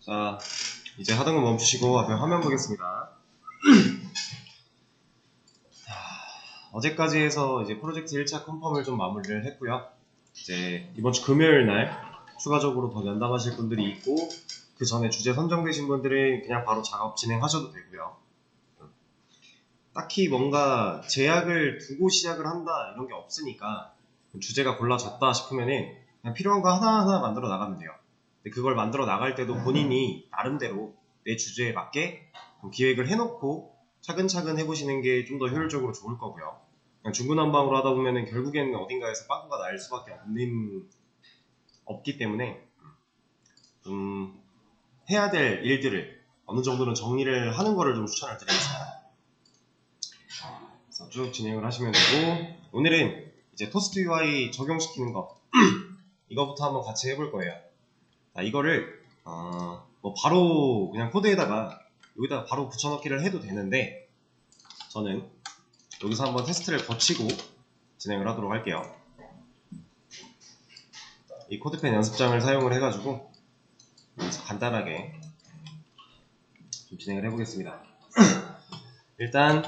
자, 이제 하던 거 멈추시고 앞에 화면 보겠습니다. 어제까지 해서 이제 프로젝트 1차 컨펌을 좀 마무리를 했고요. 이제 이번 주 금요일 날 추가적으로 더 면담하실 분들이 있고, 그 전에 주제 선정되신 분들은 그냥 바로 작업 진행하셔도 되고요. 딱히 뭔가 제약을 두고 시작을 한다 이런 게 없으니까 주제가 골라졌다 싶으면은 그냥 필요한 거 하나하나 만들어 나가면 돼요. 근데 그걸 만들어 나갈 때도 본인이 나름대로 내 주제에 맞게 기획을 해놓고 차근차근 해보시는 게 좀 더 효율적으로 좋을 거고요. 그냥 중구난방으로 하다 보면은 결국에는 어딘가에서 빵꾸가 날 수밖에 없기 때문에 해야 될 일들을 어느 정도는 정리를 하는 거를 좀 추천을 드리겠습니다. 그래서 쭉 진행을 하시면 되고, 오늘은 이제 토스트 UI 적용시키는 거 이거부터 한번 같이 해볼 거예요. 자, 이거를 뭐 바로 그냥 코드에다가 여기다가 바로 붙여넣기를 해도 되는데, 저는 여기서 한번 테스트를 거치고 진행을 하도록 할게요. 이 코드펜 연습장을 사용을 해가지고 여기서 간단하게 좀 진행을 해보겠습니다. 일단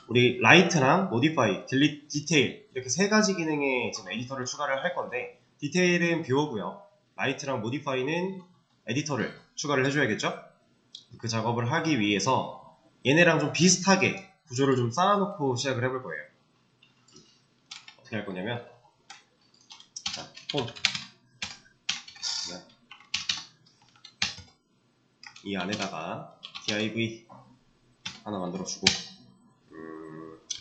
우리 라이트랑 모디파이, 딜리트, 디테일 이렇게 세 가지 기능에 지금 에디터를 추가를 할 건데, 디테일은 뷰어고요. 라이트랑 모디파이는 에디터를 추가를 해줘야겠죠? 그 작업을 하기 위해서 얘네랑 좀 비슷하게 구조를 좀 쌓아놓고 시작을 해볼 거예요. 어떻게 할 거냐면, 자, 홈. 이 안에다가 div 하나 만들어주고,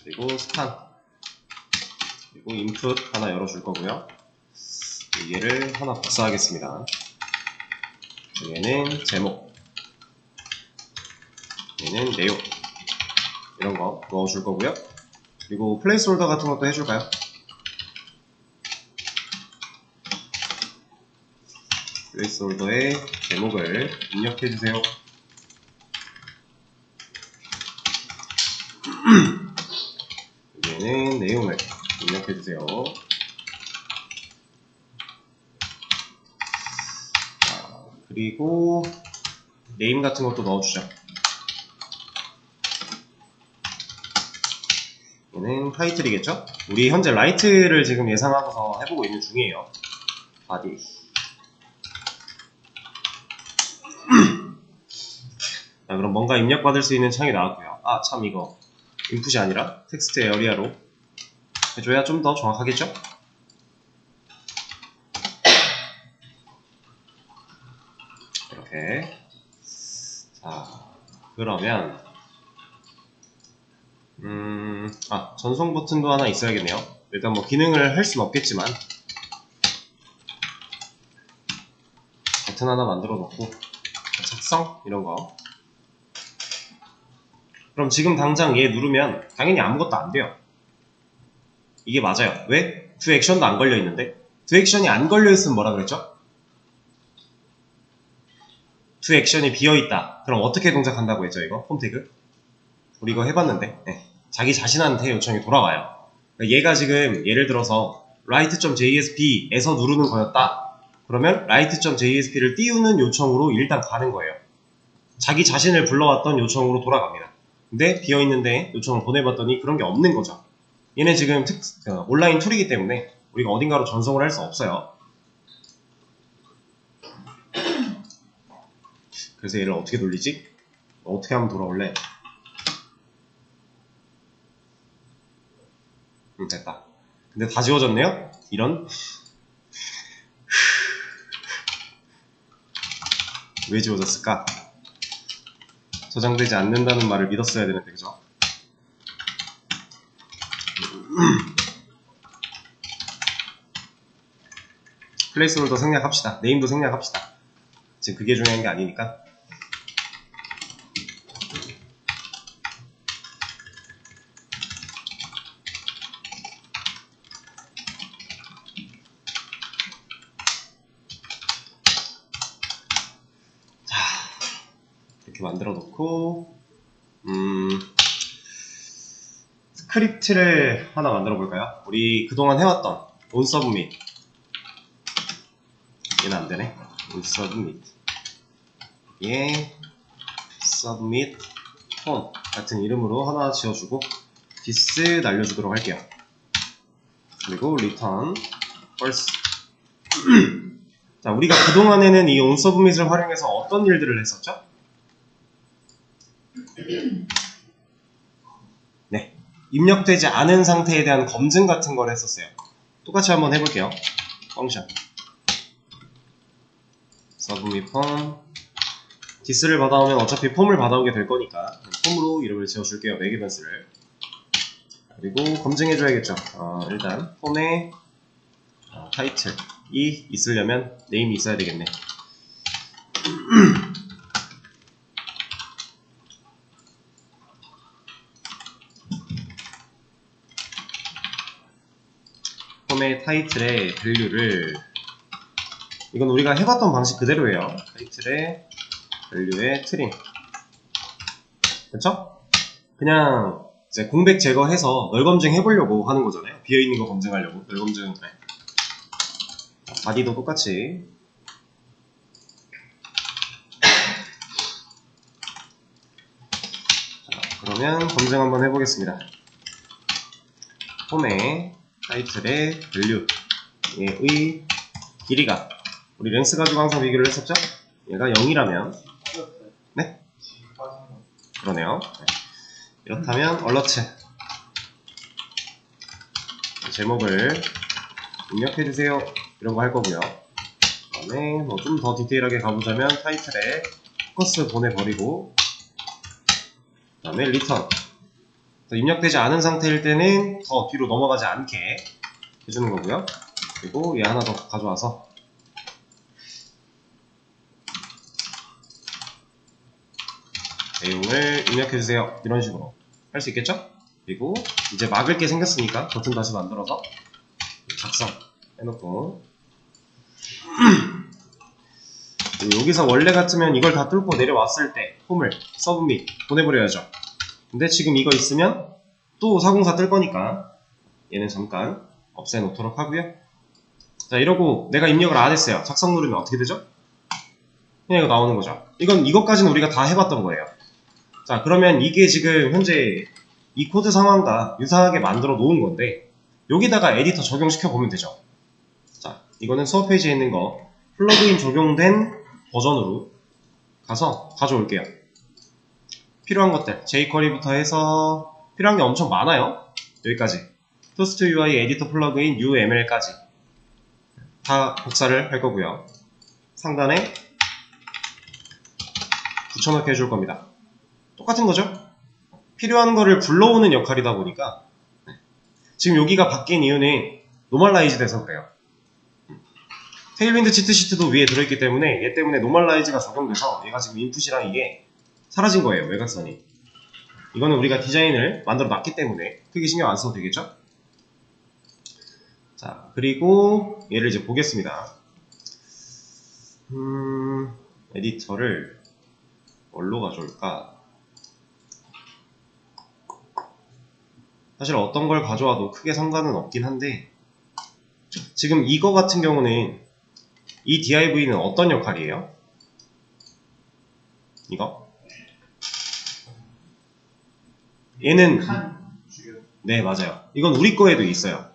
그리고 스판, 그리고 input 하나 열어줄 거고요. 얘를 하나 복사하겠습니다. 얘는 제목, 얘는 내용, 이런 거 넣어줄 거고요. 그리고 플레이스홀더 같은 것도 해줄까요? 플레이스홀더에 제목을 입력해주세요. 여기에는 내용을 입력해주세요. 그리고 네임 같은 것도 넣어주죠. 얘는 타이틀이겠죠? 우리 현재 라이트를 지금 예상하고서 해보고 있는 중이에요. 바디. 자, 그럼 뭔가 입력받을 수 있는 창이 나왔고요. 아, 참, 이거 인풋이 아니라 텍스트 에어리아로 해줘야 좀 더 정확하겠죠? 이렇게. 자, 그러면 전송 버튼도 하나 있어야겠네요. 일단 뭐 기능을 할 수는 없겠지만 버튼 하나 만들어 놓고, 작성 이런 거. 그럼 지금 당장 얘 누르면 당연히 아무것도 안 돼요. 이게 맞아요. 왜? 두 액션도 안 걸려 있는데. 두 액션이 안 걸려 있으면 뭐라 그랬죠? 두 액션이 비어 있다. 그럼 어떻게 동작한다고 했죠? 이거 홈 태그? 우리 이거 해봤는데, 네. 자기 자신한테 요청이 돌아와요. 그러니까 얘가 지금 예를 들어서 write.jsp에서 누르는 거였다. 그러면 write.jsp를 띄우는 요청으로 일단 가는 거예요. 자기 자신을 불러왔던 요청으로 돌아갑니다. 근데 비어있는데 요청을 보내봤더니 그런 게 없는 거죠. 얘는 지금 온라인 툴이기 때문에 우리가 어딘가로 전송을 할 수 없어요. 그래서 얘를 어떻게 돌리지? 어떻게 하면 돌아올래? 됐다. 근데 다 지워졌네요? 이런? 왜 지워졌을까? 저장되지 않는다는 말을 믿었어야 되는데, 그죠? 플레이스홀더 생략합시다. 네임도 생략합시다. 지금 그게 중요한 게 아니니까. 자, 이렇게 만들어 놓고, 스크립트를 하나 만들어 볼까요? 우리 그동안 해왔던 onSubmit. 얘는 안 되네. onSubmit. 예 submit form 같은 이름으로 하나 지어주고 this 날려주도록 할게요. 그리고 return false. 자, 우리가 그동안에는 이 onSubmit을 활용해서 어떤 일들을 했었죠? 네, 입력되지 않은 상태에 대한 검증 같은 걸 했었어요. 똑같이 한번 해볼게요. 펑션 submit form this를 받아오면 어차피 폼을 받아오게 될 거니까 폼으로 이름을 지어줄게요. 맥이벤스를. 그리고 검증해줘야겠죠. 일단 폼에 타이틀이 있으려면 네임이 있어야 되겠네. 폼의 타이틀의 밸류를, 이건 우리가 해봤던 방식 그대로예요. 타이틀의 밸류의 트림. 그쵸? 그냥 이제 공백 제거해서 널 검증해보려고 하는 거잖아요. 비어있는 거 검증하려고. 널 검증. 네. 바디도 똑같이. 자, 그러면 검증 한번 해보겠습니다. 폼의 타이틀의 밸류의 길이가, 우리 랭스 가지고 항상 비교를 했었죠? 얘가 0이라면, 네? 그러네요. 네. 이렇다면 alert 제목을 입력해주세요. 이런 거 할 거고요. 그 다음에 뭐 좀 더 디테일하게 가보자면 타이틀에 포커스 보내버리고, 그 다음에 return. 입력되지 않은 상태일 때는 더 뒤로 넘어가지 않게 해주는 거고요. 그리고 얘 하나 더 가져와서 내용을 입력해주세요. 이런 식으로 할 수 있겠죠? 그리고 이제 막을 게 생겼으니까 버튼 다시 만들어서 작성 해놓고 여기서 원래 같으면 이걸 다 뚫고 내려왔을 때 폼을 서브밋 보내버려야죠. 근데 지금 이거 있으면 또 404 뜰 거니까 얘는 잠깐 없애놓도록 하고요. 자, 이러고 내가 입력을 안 했어요. 작성 누르면 어떻게 되죠? 그냥 이거 나오는 거죠. 이것까지는 우리가 다 해봤던 거예요. 자, 그러면 이게 지금 현재 이 코드 상황과 유사하게 만들어 놓은 건데 여기다가 에디터 적용시켜 보면 되죠. 자, 이거는 수업 페이지에 있는 거 플러그인 적용된 버전으로 가서 가져올게요. 필요한 것들 jQuery부터 해서 필요한 게 엄청 많아요. 여기까지 토스트 UI 에디터 플러그인 UML까지 다 복사를 할 거고요. 상단에 붙여넣기 해줄 겁니다. 똑같은 거죠? 필요한 거를 불러오는 역할이다 보니까 지금 여기가 바뀐 이유는 노멀라이즈 돼서 그래요. 테일윈드 치트시트도 위에 들어있기 때문에 얘 때문에 노멀라이즈가 적용돼서 얘가 지금 인풋이랑 이게 사라진 거예요. 외곽선이. 이거는 우리가 디자인을 만들어 놨기 때문에 크게 신경 안 써도 되겠죠? 자, 그리고 얘를 이제 보겠습니다. 에디터를 뭘로 가져올까? 사실 어떤 걸 가져와도 크게 상관은 없긴 한데 지금 이거 같은 경우는 이 div는 어떤 역할이에요? 이거? 얘는 네, 맞아요. 이건 우리 거에도 있어요.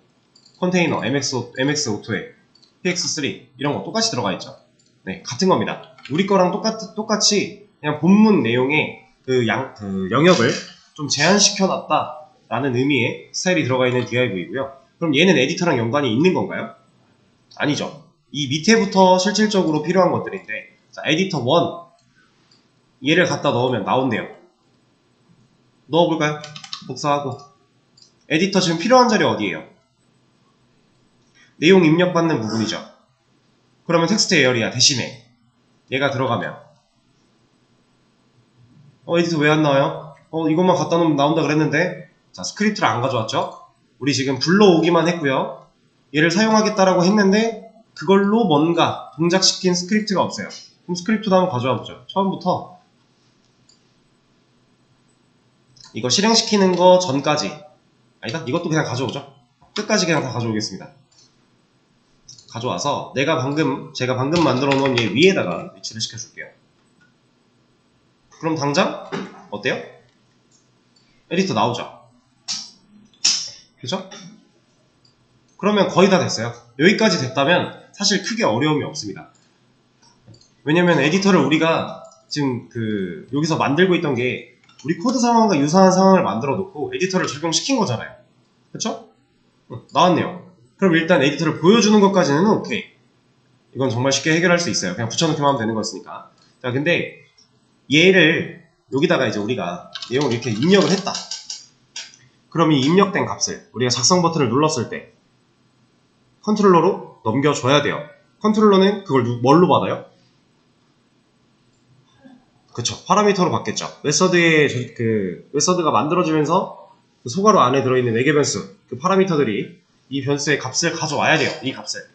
컨테이너, MX4에 PX3 이런 거 똑같이 들어가 있죠. 네, 같은 겁니다. 우리 거랑 똑같이 그냥 본문 내용의 그 영역을 좀 제한시켜 놨다 라는 의미의 스타일이 들어가 있는 div이고요. 그럼 얘는 에디터랑 연관이 있는 건가요? 아니죠. 이 밑에부터 실질적으로 필요한 것들인데, 자, 에디터 1 얘를 갖다 넣으면 나온대요. 넣어볼까요? 복사하고. 에디터 지금 필요한 자리 어디예요? 내용 입력받는 부분이죠. 그러면 텍스트 에어리아 대신에 얘가 들어가면 에디터 왜 안 나와요? 이것만 갖다 놓으면 나온다 그랬는데, 자, 스크립트를 안 가져왔죠? 우리 지금 불러오기만 했고요. 얘를 사용하겠다라고 했는데 그걸로 뭔가 동작시킨 스크립트가 없어요. 그럼 스크립트도 한번 가져와 보죠. 처음부터 이거 실행시키는 거 전까지, 아니다, 이것도 그냥 가져오죠. 끝까지 그냥 다 가져오겠습니다. 가져와서 제가 방금 만들어 놓은 얘 위에다가 위치를 시켜줄게요. 그럼 당장 어때요? 에디터 나오죠? 그죠? 그러면 거의 다 됐어요. 여기까지 됐다면 사실 크게 어려움이 없습니다. 왜냐면 에디터를 우리가 지금 여기서 만들고 있던 게 우리 코드 상황과 유사한 상황을 만들어 놓고 에디터를 적용시킨 거잖아요. 그쵸? 나왔네요. 그럼 일단 에디터를 보여주는 것까지는 오케이. 이건 정말 쉽게 해결할 수 있어요. 그냥 붙여넣기만 하면 되는 거였으니까. 자, 근데 얘를 여기다가 이제 우리가 내용을 이렇게 입력을 했다. 그럼 이 입력된 값을 우리가 작성 버튼을 눌렀을 때 컨트롤러로 넘겨줘야 돼요. 컨트롤러는 그걸 뭘로 받아요? 그쵸. 파라미터로 받겠죠. 웨서드가 만들어지면서 그 소괄호 안에 들어있는 매개 변수, 그 파라미터들이 이 변수의 값을 가져와야 돼요. 이 값을.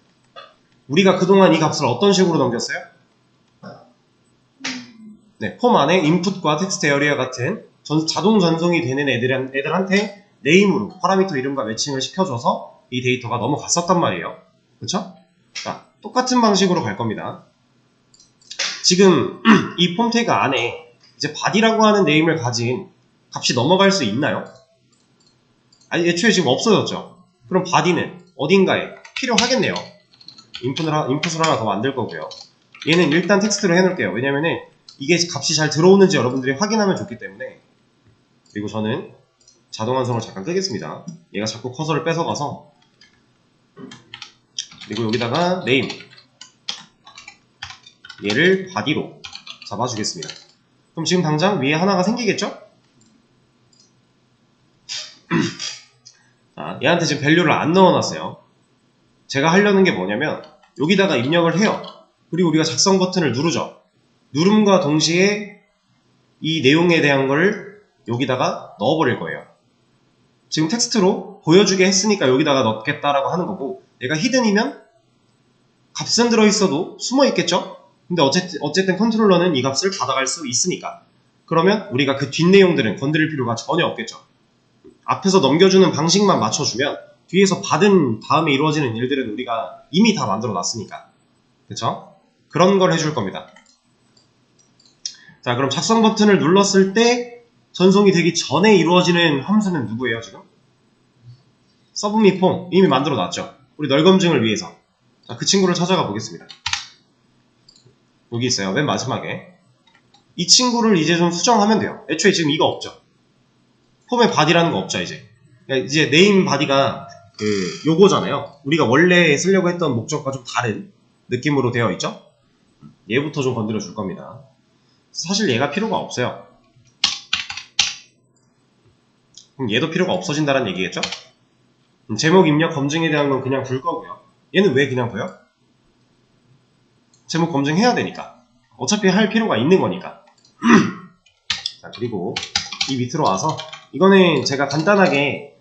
우리가 그동안 이 값을 어떤 식으로 넘겼어요? 네, 폼 안에 인풋과 텍스트 에어리어 같은 자동 전송이 되는 애들한테 네임으로 파라미터 이름과 매칭을 시켜줘서 이 데이터가 넘어갔었단 말이에요. 그쵸? 자, 똑같은 방식으로 갈 겁니다. 지금 이 폼 태그 안에 이제 body라고 하는 네임을 가진 값이 넘어갈 수 있나요? 아니, 애초에 지금 없어졌죠. 그럼 body는 어딘가에 필요하겠네요. 인풋을 하나 더 만들 거고요. 얘는 일단 텍스트로 해놓을게요. 왜냐면은 이게 값이 잘 들어오는지 여러분들이 확인하면 좋기 때문에. 그리고 저는 자동 완성을 잠깐 끄겠습니다. 얘가 자꾸 커서를 뺏어가서. 그리고 여기다가 name 얘를 body로 잡아주겠습니다. 그럼 지금 당장 위에 하나가 생기겠죠? 자, 얘한테 지금 밸류를 안 넣어놨어요. 제가 하려는 게 뭐냐면 여기다가 입력을 해요. 그리고 우리가 작성 버튼을 누르죠. 누름과 동시에 이 내용에 대한 걸 여기다가 넣어버릴 거예요. 지금 텍스트로 보여주게 했으니까 여기다가 넣겠다라고 하는 거고, 얘가 히든이면 값은 들어있어도 숨어 있겠죠? 근데 어쨌든 컨트롤러는 이 값을 받아갈 수 있으니까. 그러면 우리가 그 뒷내용들은 건드릴 필요가 전혀 없겠죠. 앞에서 넘겨주는 방식만 맞춰주면 뒤에서 받은 다음에 이루어지는 일들은 우리가 이미 다 만들어 놨으니까. 그쵸? 그런 걸 해줄 겁니다. 자, 그럼 작성 버튼을 눌렀을 때 전송이 되기 전에 이루어지는 함수는 누구예요, 지금? 서브밋 폼 이미 만들어 놨죠. 우리 널 검증을 위해서. 자, 그 친구를 찾아가 보겠습니다. 여기 있어요. 맨 마지막에. 이 친구를 이제 좀 수정하면 돼요. 애초에 지금 이거 없죠. 폼의 body라는 거 없죠, 이제. 그러니까 이제 네임 body가 요거잖아요. 우리가 원래 쓰려고 했던 목적과 좀 다른 느낌으로 되어 있죠? 얘부터 좀 건드려 줄 겁니다. 사실 얘가 필요가 없어요. 그럼 얘도 필요가 없어진다는 얘기겠죠? 제목 입력 검증에 대한 건 그냥 둘 거고요. 얘는 왜 그냥 둬요? 제목 검증해야 되니까. 어차피 할 필요가 있는 거니까. 자, 그리고 이 밑으로 와서 이거는 제가 간단하게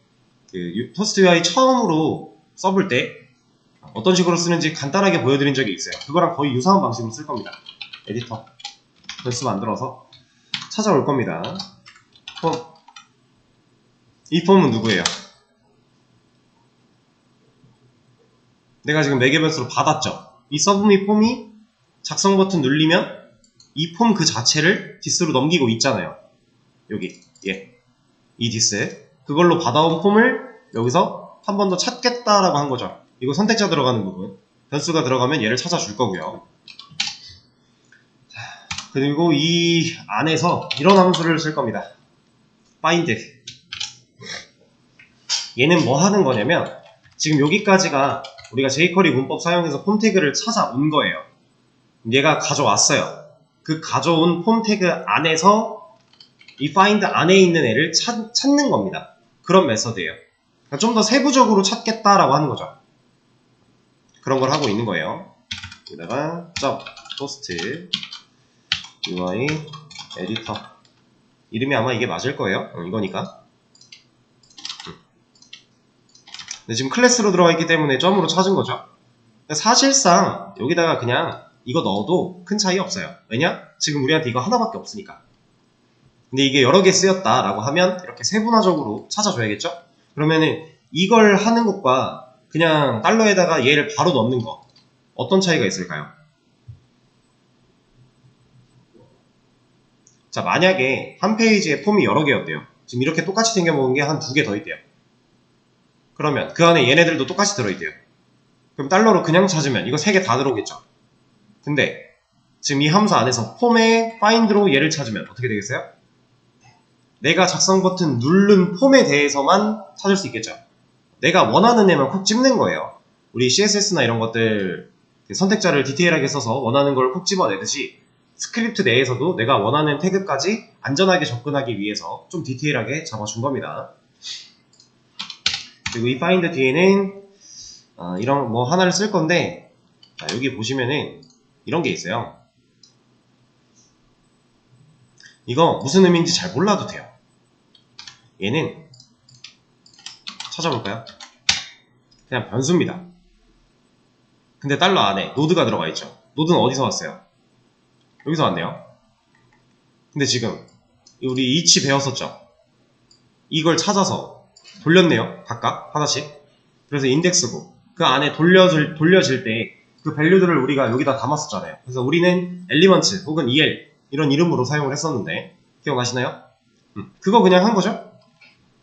토스트 UI 처음으로 써볼 때 어떤 식으로 쓰는지 간단하게 보여드린 적이 있어요. 그거랑 거의 유사한 방식으로 쓸 겁니다. 에디터 변수 만들어서 찾아올 겁니다. 폼. 이 폼은 누구예요? 내가 지금 4개 변수로 받았죠. 이 서브밋 폼이 작성 버튼 눌리면 이 폼 그 자체를 디스로 넘기고 있잖아요. 여기 이 디스 그걸로 받아온 폼을 여기서 한 번 더 찾겠다라고 한 거죠. 이거 선택자 들어가는 부분 변수가 들어가면 얘를 찾아줄 거고요. 그리고 이 안에서 이런 함수를 쓸 겁니다. find 얘는 뭐 하는 거냐면 지금 여기까지가 우리가 jQuery 문법 사용해서 폼 태그를 찾아온 거예요. 얘가 가져왔어요. 그 가져온 폼 태그 안에서 이 find 안에 있는 애를 찾는 겁니다. 그런 메서드예요. 그러니까 좀 더 세부적으로 찾겠다라고 하는 거죠. 그런 걸 하고 있는 거예요. 여기다가 toast UI 에디터 이름이 아마 이게 맞을 거예요. 이거니까. 근데 지금 클래스로 들어가 있기 때문에 점으로 찾은 거죠. 사실상 여기다가 그냥 이거 넣어도 큰 차이 없어요. 왜냐? 지금 우리한테 이거 하나밖에 없으니까. 근데 이게 여러 개 쓰였다라고 하면 이렇게 세분화적으로 찾아줘야겠죠? 그러면은 이걸 하는 것과 그냥 달러에다가 얘를 바로 넣는 거 어떤 차이가 있을까요? 자, 만약에 한 페이지에 폼이 여러 개였대요. 지금 이렇게 똑같이 생겨먹은 게 한 2개 더 있대요. 그러면 그 안에 얘네들도 똑같이 들어있대요. 그럼 달러로 그냥 찾으면 이거 3개 다 들어오겠죠. 근데 지금 이 함수 안에서 폼의 find로 얘를 찾으면 어떻게 되겠어요? 내가 작성 버튼 누른 폼에 대해서만 찾을 수 있겠죠. 내가 원하는 애만 콕 집는 거예요. 우리 CSS나 이런 것들 선택자를 디테일하게 써서 원하는 걸 콕 집어내듯이 스크립트 내에서도 내가 원하는 태그까지 안전하게 접근하기 위해서 좀 디테일하게 잡아준 겁니다. 그리고 이 find 뒤에는 이런 뭐 하나를 쓸 건데, 여기 보시면은 이런 게 있어요. 이거 무슨 의미인지 잘 몰라도 돼요. 얘는 찾아볼까요? 그냥 변수입니다. 근데 달러 안에 노드가 들어가 있죠. 노드는 어디서 왔어요? 여기서 왔네요. 근데 지금 우리 each 배웠었죠. 이걸 찾아서 돌렸네요. 각각 하나씩. 그래서 인덱스고 그 안에 돌려질 때 그 밸류들을 우리가 여기다 담았었잖아요. 그래서 우리는 엘리먼트 혹은 EL 이런 이름으로 사용을 했었는데 기억나시나요? 그거 그냥 한 거죠.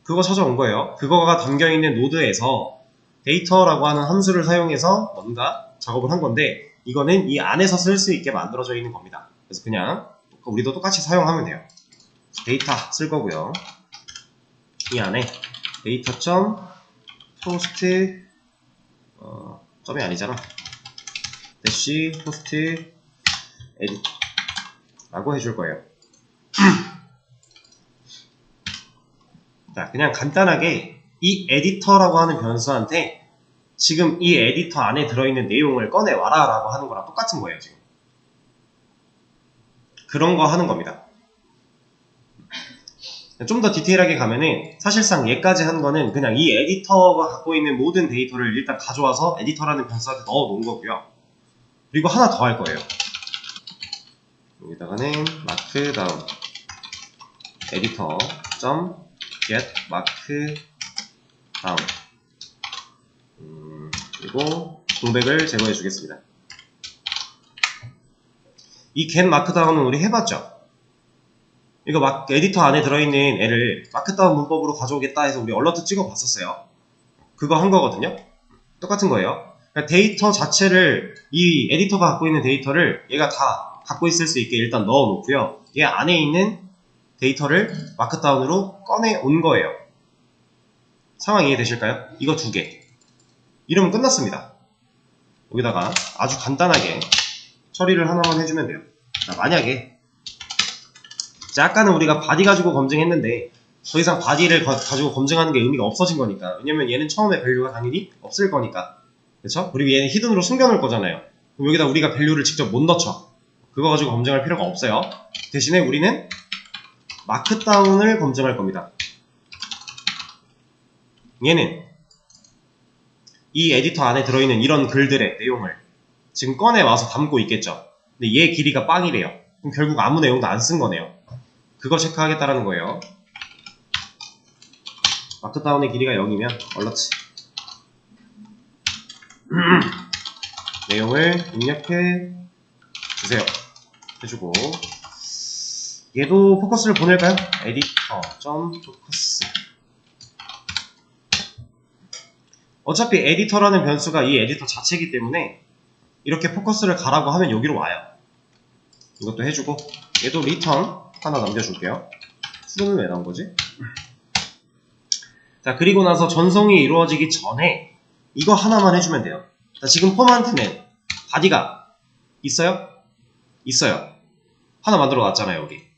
그거 찾아온 거예요. 그거가 담겨있는 노드에서 데이터라고 하는 함수를 사용해서 뭔가 작업을 한 건데, 이거는 이 안에서 쓸 수 있게 만들어져 있는 겁니다. 그래서 그냥 우리도 똑같이 사용하면 돼요. 데이터 쓸 거고요. 이 안에 데이터.토스트 점이 아니잖아. 대시 토스트 에디터 라고 해줄 거예요. 자, 그냥 간단하게 이 에디터라고 하는 변수한테 지금 이 에디터 안에 들어있는 내용을 꺼내와라 라고 하는 거랑 똑같은 거예요. 지금 그런 거 하는 겁니다. 좀 더 디테일하게 가면은 사실상 얘까지 한 거는 그냥 이 에디터가 갖고 있는 모든 데이터를 일단 가져와서 에디터라는 변수한테 넣어 놓은 거고요. 그리고 하나 더 할 거예요. 여기다가는 마크다운 에디터.get markdown 그리고 공백을 제거해 주겠습니다. 이 get markdown은 우리 해봤죠? 이거 에디터 안에 들어있는 애를 마크다운 문법으로 가져오겠다 해서 우리 얼러트 찍어 봤었어요. 그거 한 거거든요. 똑같은 거예요. 그러니까 데이터 자체를, 이 에디터가 갖고 있는 데이터를 얘가 다 갖고 있을 수 있게 일단 넣어 놓고요. 얘 안에 있는 데이터를 마크다운으로 꺼내 온 거예요. 상황 이해되실까요? 이거 2개. 이러면 끝났습니다. 여기다가 아주 간단하게 처리를 하나만 해주면 돼요. 자, 만약에 아까는 우리가 바디 가지고 검증했는데 더 이상 바디를 가지고 검증하는 게 의미가 없어진 거니까. 왜냐면 얘는 처음에 밸류가 당연히 없을 거니까. 그쵸? 그리고 얘는 히든으로 숨겨놓을 거잖아요. 그럼 여기다 우리가 밸류를 직접 못 넣죠. 그거 가지고 검증할 필요가 없어요. 대신에 우리는 마크다운을 검증할 겁니다. 얘는 이 에디터 안에 들어있는 이런 글들의 내용을 지금 꺼내와서 담고 있겠죠. 근데 얘 길이가 빵이래요. 그럼 결국 아무 내용도 안 쓴 거네요. 그거 체크하겠다라는 거예요. 마크다운의 길이가 0이면 얼러트 내용을 입력해 주세요 해주고, 얘도 포커스를 보낼까요? editor.focus. 어차피 에디터라는 변수가 이 에디터 자체이기 때문에 이렇게 포커스를 가라고 하면 여기로 와요. 이것도 해주고, 얘도 return 하나 남겨줄게요. 수는 왜 나온 거지? 자, 그리고 나서 전송이 이루어지기 전에 이거 하나만 해주면 돼요. 자, 지금 폼한테는 바디가 있어요? 있어요. 하나 만들어 놨잖아요, 여기.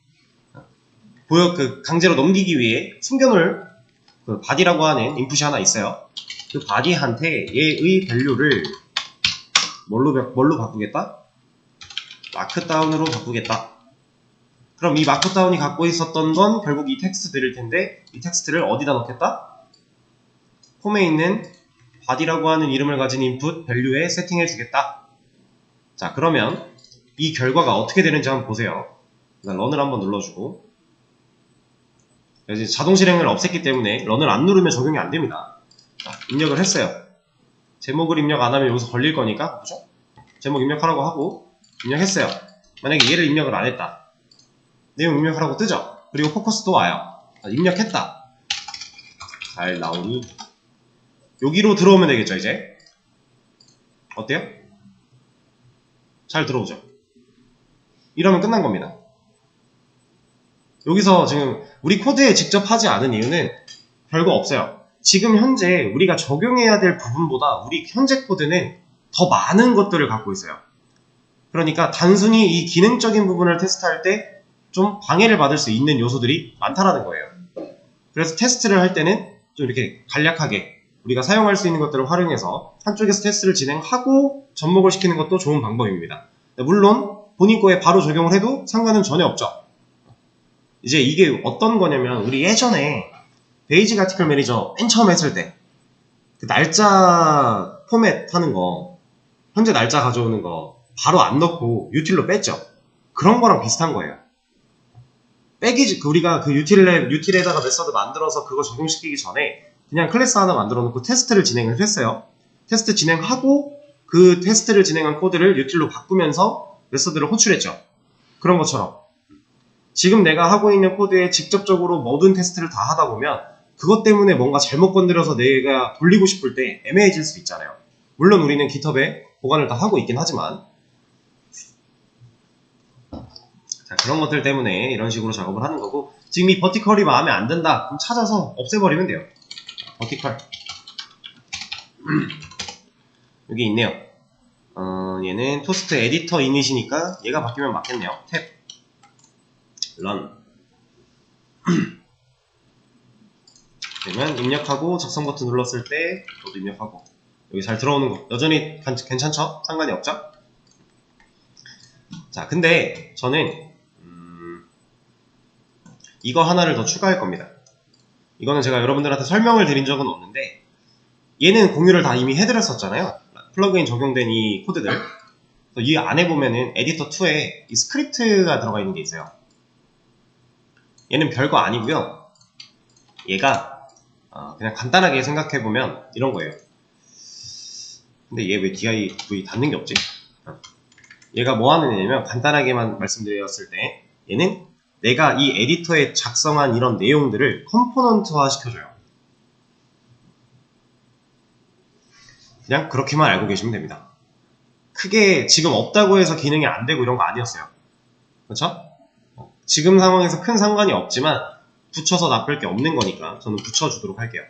강제로 넘기기 위해 숨겨놓을 그 바디라고 하는 인풋이 하나 있어요. 그 바디한테 얘의 밸류를 뭘로 바꾸겠다? 마크다운으로 바꾸겠다. 그럼 이 마크다운이 갖고 있었던 건 결국 이 텍스트들일 텐데, 이 텍스트를 어디다 넣겠다? 폼에 있는 바디라고 하는 이름을 가진 인풋 밸류에 세팅해 주겠다. 자, 그러면 이 결과가 어떻게 되는지 한번 보세요. 일단 런을 한번 눌러주고, 이제 자동 실행을 없앴기 때문에 런을 안 누르면 적용이 안 됩니다. 자, 입력을 했어요. 제목을 입력 안 하면 여기서 걸릴 거니까, 그죠? 제목 입력하라고 하고 입력했어요. 만약에 얘를 입력을 안 했다. 내용 입력하라고 뜨죠. 그리고 포커스도 와요. 입력했다. 잘 나오니 여기로 들어오면 되겠죠. 이제 어때요? 잘 들어오죠. 이러면 끝난 겁니다. 여기서 지금 우리 코드에 직접 하지 않은 이유는 별거 없어요. 지금 현재 우리가 적용해야 될 부분보다 우리 현재 코드는 더 많은 것들을 갖고 있어요. 그러니까 단순히 이 기능적인 부분을 테스트할 때 좀 방해를 받을 수 있는 요소들이 많다라는 거예요. 그래서 테스트를 할 때는 좀 이렇게 간략하게 우리가 사용할 수 있는 것들을 활용해서 한쪽에서 테스트를 진행하고 접목을 시키는 것도 좋은 방법입니다. 물론 본인 거에 바로 적용을 해도 상관은 전혀 없죠. 이제 이게 어떤 거냐면 우리 예전에 베이직 아티클 매니저 맨 처음 했을 때 그 날짜 포맷 하는 거, 현재 날짜 가져오는 거 바로 안 넣고 유틸로 뺐죠. 그런 거랑 비슷한 거예요. 우리가 그 유틸에다가 메서드 만들어서 그거 적용시키기 전에 그냥 클래스 하나 만들어 놓고 테스트를 진행을 했어요. 테스트 진행하고 그 테스트를 진행한 코드를 유틸로 바꾸면서 메서드를 호출했죠. 그런 것처럼 지금 내가 하고 있는 코드에 직접적으로 모든 테스트를 다 하다 보면 그것 때문에 뭔가 잘못 건드려서 내가 돌리고 싶을 때 애매해질 수 있잖아요. 물론 우리는 깃허브에 보관을 다 하고 있긴 하지만 자, 그런 것들 때문에 이런 식으로 작업을 하는 거고, 지금 이 버티컬이 마음에 안 든다 그럼 찾아서 없애버리면 돼요. 버티컬 여기 있네요. 얘는 토스트 에디터 이닛이니까 얘가 바뀌면 맞겠네요. 탭 런 그러면 입력하고 작성 버튼 눌렀을 때 저도 입력하고 여기 잘 들어오는 거 여전히 괜찮죠? 상관이 없죠? 자, 근데 저는 이거 하나를 더 추가할 겁니다. 이거는 제가 여러분들한테 설명을 드린 적은 없는데 얘는 공유를 다 이미 해드렸었잖아요. 플러그인 적용된 이 코드들. 이 안에 보면은 에디터 2에 이 스크립트가 들어가 있는 게 있어요. 얘는 별거 아니고요. 얘가 그냥 간단하게 생각해보면 이런 거예요. 근데 얘 왜 div 닫는 게 없지? 얘가 뭐 하는 애냐면 간단하게만 말씀드렸을 때 얘는 내가 이 에디터에 작성한 이런 내용들을 컴포넌트화 시켜줘요. 그냥 그렇게만 알고 계시면 됩니다. 크게 지금 없다고 해서 기능이 안 되고 이런 거 아니었어요. 그렇죠? 지금 상황에서 큰 상관이 없지만 붙여서 나쁠 게 없는 거니까 저는 붙여주도록 할게요.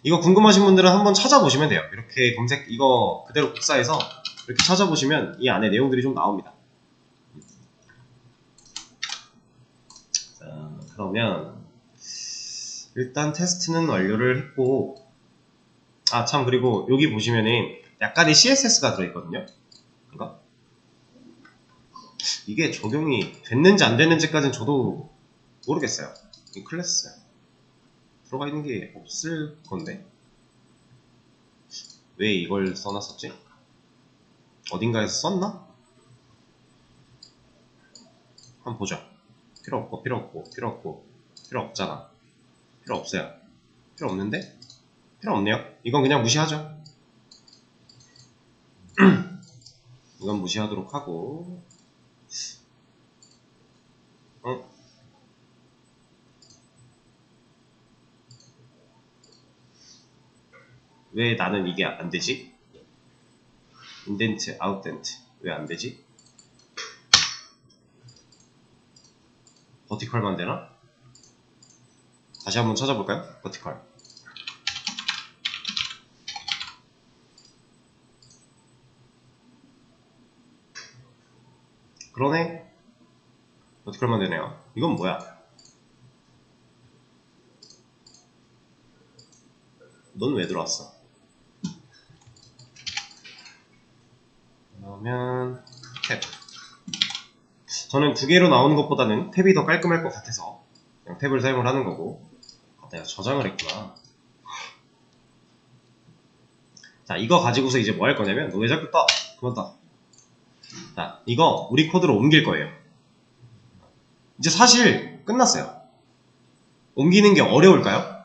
이거 궁금하신 분들은 한번 찾아보시면 돼요. 이렇게 이거 그대로 복사해서 이렇게 찾아보시면 이 안에 내용들이 좀 나옵니다. 자, 그러면 일단 테스트는 완료를 했고, 참 그리고 여기 보시면은 약간의 CSS가 들어있거든요. 그러니까 이게 적용이 됐는지 안 됐는지까지는 저도 모르겠어요. 이 클래스 들어가 있는 게 없을 건데 왜 이걸 써놨었지? 어딘가에서 썼나? 한번 보죠. 필요 없고 필요 없고 필요 없고 필요 없잖아. 필요 없어요. 필요 없는데? 필요 없네요. 이건 그냥 무시하죠. 이건 무시하도록 하고 왜 나는 이게 안 되지? 인덴트, 아웃덴트 왜 안 되지? 버티컬만 되나? 다시 한번 찾아볼까요? 버티컬. 그러네. 버티컬만 되네요. 이건 뭐야? 넌 왜 들어왔어? 그러면 탭. 저는 두 개로 나오는 것보다는 탭이 더 깔끔할 것 같아서 그냥 탭을 사용을 하는 거고. 내가 저장을 했구나. 자, 이거 가지고서 이제 뭐 할 거냐면 너 왜 자꾸 떠? 그만 떠. 자, 이거 우리 코드로 옮길 거예요. 이제 사실 끝났어요. 옮기는 게 어려울까요?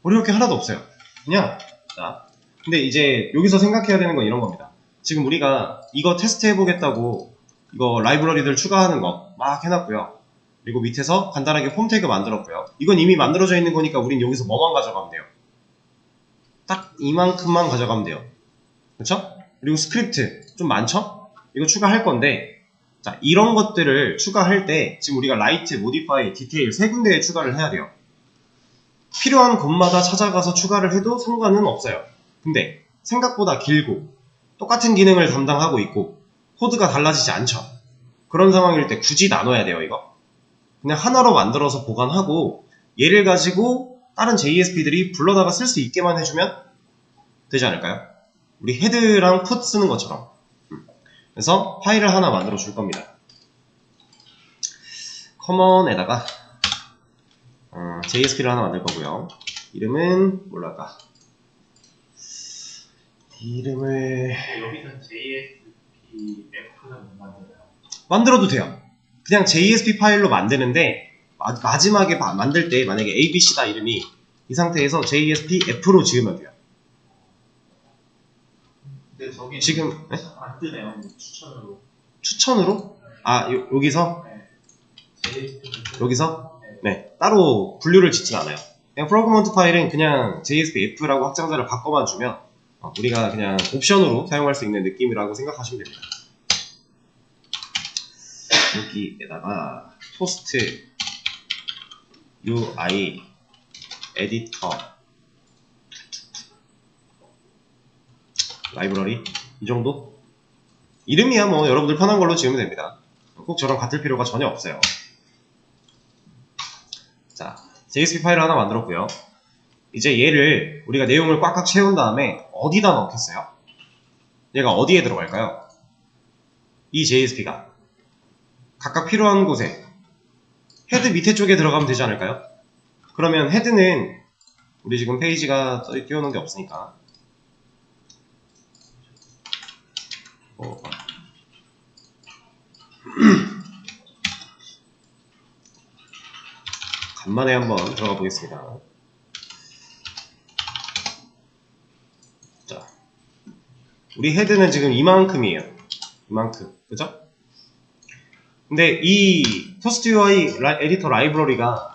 어려울 게 하나도 없어요. 그냥 자, 근데 이제 여기서 생각해야 되는 건 이런 겁니다. 지금 우리가 이거 테스트 해보겠다고 이거 라이브러리들 추가하는 거 막 해놨고요. 그리고 밑에서 간단하게 폼 태그 만들었고요. 이건 이미 만들어져 있는 거니까 우린 여기서 뭐만 가져가면 돼요. 딱 이만큼만 가져가면 돼요. 그쵸? 그리고 스크립트 좀 많죠? 이거 추가할 건데, 자, 이런 것들을 추가할 때 지금 우리가 라이트, 모디파이, 디테일 세 군데에 추가를 해야 돼요. 필요한 곳마다 찾아가서 추가를 해도 상관은 없어요. 근데 생각보다 길고 똑같은 기능을 담당하고 있고 코드가 달라지지 않죠. 그런 상황일 때 굳이 나눠야 돼요. 이거 그냥 하나로 만들어서 보관하고 얘를 가지고 다른 JSP들이 불러다가 쓸 수 있게만 해주면 되지 않을까요? 우리 헤드랑 풋 쓰는 것처럼. 그래서 파일을 하나 만들어 줄 겁니다. 커먼에다가 JSP를 하나 만들 거고요. 이름은 뭘로 할까? 이름을 여기서 JSP F는 못 만들어요. 만들어도 돼요. 그냥 JSP 파일로 만드는데 마지막에 만들 때 만약에 ABC다 이름이 이 상태에서 JSP F로 지으면 돼요. 근데 저기 지금 네? 안 뜨네요. 추천으로. 추천으로? 아 여기서? 네. JSP 여기서? 네. 따로 분류를 짓진 않아요. 그냥 프로그먼트 파일은 그냥 JSP F라고 확장자를 바꿔만 주면 우리가 그냥 옵션으로 사용할 수 있는 느낌이라고 생각하시면 됩니다. 여기에다가 토스트 UI 에디터 라이브러리 이 정도? 이름이야 뭐 여러분들 편한 걸로 지으면 됩니다. 꼭 저랑 같을 필요가 전혀 없어요. 자, JSP 파일을 하나 만들었고요. 이제 얘를 우리가 내용을 꽉꽉 채운 다음에 어디다 넣겠어요? 얘가 어디에 들어갈까요? 이 JSP가 각각 필요한 곳에 헤드 밑에 쪽에 들어가면 되지 않을까요? 그러면 헤드는 우리 지금 페이지가 띄워놓은 게 없으니까 간만에 한번 들어가 보겠습니다. 자, 우리 헤드는 지금 이만큼이에요. 이만큼, 그죠? 근데 이 토스트 UI 에디터 라이브러리가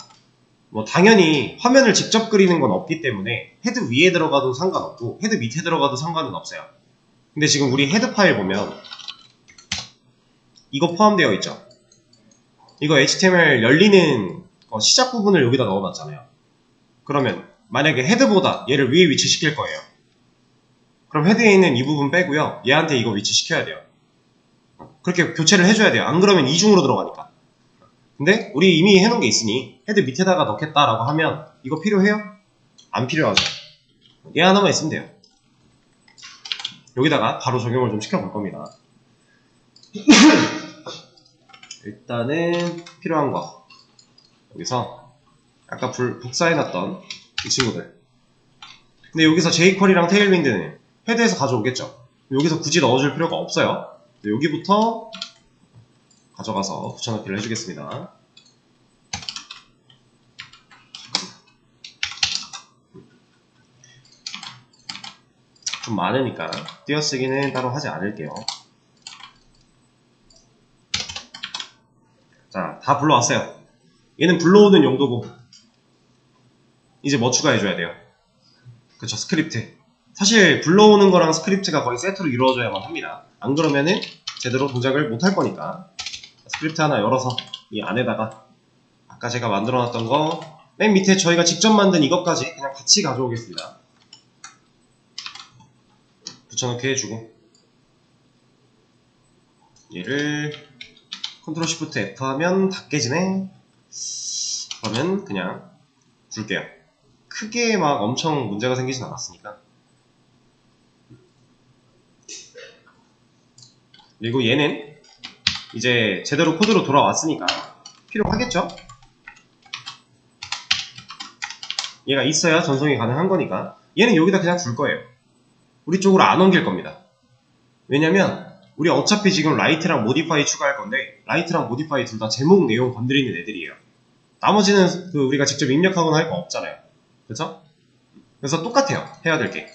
뭐 당연히 화면을 직접 그리는 건 없기 때문에 헤드 위에 들어가도 상관없고 헤드 밑에 들어가도 상관은 없어요. 근데 지금 우리 헤드 파일 보면 이거 포함되어 있죠. 이거 HTML 열리는 시작 부분을 여기다 넣어놨잖아요. 그러면 만약에 헤드보다 얘를 위에 위치시킬 거예요. 그럼 헤드에 있는 이 부분 빼고요. 얘한테 이거 위치시켜야 돼요. 그렇게 교체를 해줘야 돼요. 안 그러면 이중으로 들어가니까. 근데 우리 이미 해놓은 게 있으니 헤드 밑에다가 넣겠다라고 하면 이거 필요해요? 안 필요하죠. 얘 하나만 있으면 돼요. 여기다가 바로 적용을 좀 시켜볼 겁니다. 일단은 필요한 거 여기서 아까 복사해놨던 이 친구들. 근데 여기서 jQuery랑 테일윈드는 헤드에서 가져오겠죠. 여기서 굳이 넣어줄 필요가 없어요. 여기부터 가져가서 붙여넣기를 해주겠습니다. 좀 많으니까 띄어쓰기는 따로 하지 않을게요. 자, 다 불러왔어요. 얘는 불러오는 용도고 이제 뭐 추가해줘야 돼요? 그쵸, 스크립트. 사실 불러오는 거랑 스크립트가 거의 세트로 이루어져야만 합니다. 안 그러면은 제대로 동작을 못할 거니까 스크립트 하나 열어서 이 안에다가 아까 제가 만들어놨던 거 맨 밑에 저희가 직접 만든 이것까지 그냥 같이 가져오겠습니다. 붙여넣기 해주고 얘를 컨트롤 시프트 F 하면 다 깨지네. 그러면 그냥 둘게요. 크게 막 엄청 문제가 생기진 않았으니까. 그리고 얘는 이제 제대로 코드로 돌아왔으니까 필요하겠죠? 얘가 있어야 전송이 가능한 거니까 얘는 여기다 그냥 둘 거예요. 우리 쪽으로 안 옮길 겁니다. 왜냐면 우리 어차피 지금 라이트랑 모디파이 추가할 건데 라이트랑 모디파이 둘 다 제목 내용 건드리는 애들이에요. 나머지는 우리가 직접 입력하거나 할 거 없잖아요. 그쵸? 그래서 똑같아요. 해야 될 게.